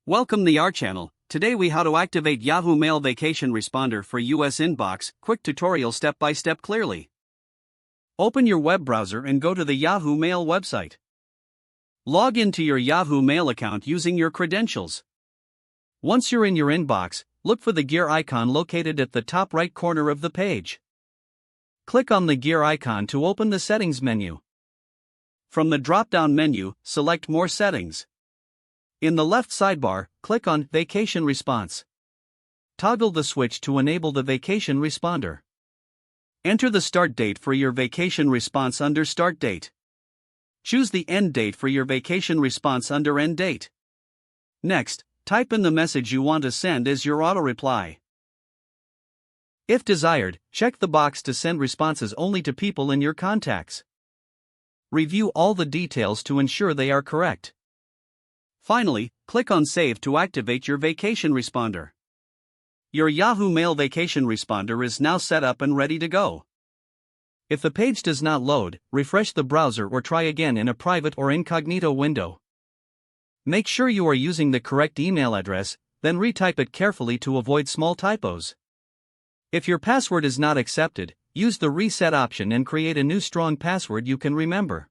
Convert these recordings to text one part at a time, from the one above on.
Welcome to our channel. Today we how to activate Yahoo Mail Vacation Responder for US Inbox. Quick tutorial step by step clearly. Open your web browser and go to the Yahoo Mail website. Log into your Yahoo Mail account using your credentials. Once you're in your inbox, look for the gear icon located at the top right corner of the page. Click on the gear icon to open the settings menu. From the drop-down menu, select More Settings. In the left sidebar, click on Vacation Response. Toggle the switch to enable the vacation responder. Enter the start date for your vacation response under Start Date. Choose the end date for your vacation response under End Date. Next, type in the message you want to send as your auto-reply. If desired, check the box to send responses only to people in your contacts. Review all the details to ensure they are correct. Finally, click on Save to activate your vacation responder. Your Yahoo Mail vacation responder is now set up and ready to go. If the page does not load, refresh the browser or try again in a private or incognito window. Make sure you are using the correct email address, then retype it carefully to avoid small typos. If your password is not accepted, use the reset option and create a new strong password you can remember.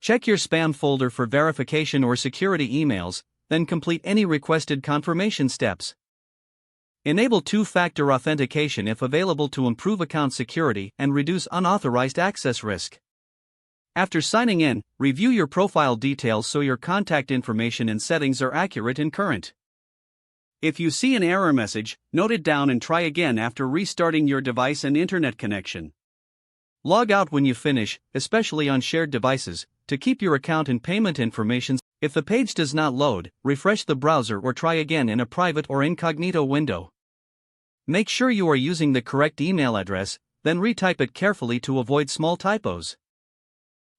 Check your spam folder for verification or security emails, then complete any requested confirmation steps. Enable two-factor authentication if available to improve account security and reduce unauthorized access risk. After signing in, review your profile details so your contact information and settings are accurate and current. If you see an error message, note it down and try again after restarting your device and internet connection. Log out when you finish, especially on shared devices, to keep your account and payment information. If the page does not load, refresh the browser or try again in a private or incognito window. Make sure you are using the correct email address, then retype it carefully to avoid small typos.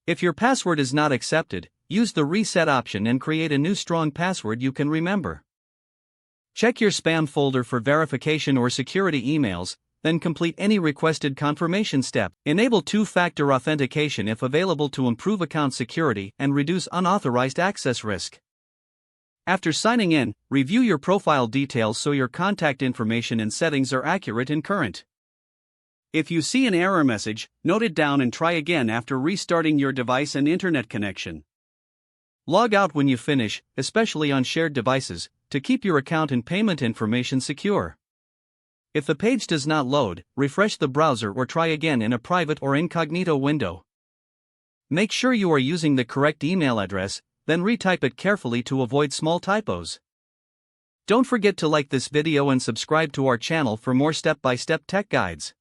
If your password is not accepted, use the reset option and create a new strong password you can remember. Check your spam folder for verification or security emails, then complete any requested confirmation step. Enable two-factor authentication if available to improve account security and reduce unauthorized access risk. After signing in, review your profile details so your contact information and settings are accurate and current. If you see an error message, note it down and try again after restarting your device and internet connection. Log out when you finish, especially on shared devices, to keep your account and payment information secure. If the page does not load, refresh the browser or try again in a private or incognito window. Make sure you are using the correct email address, then retype it carefully to avoid small typos. Don't forget to like this video and subscribe to our channel for more step-by-step tech guides.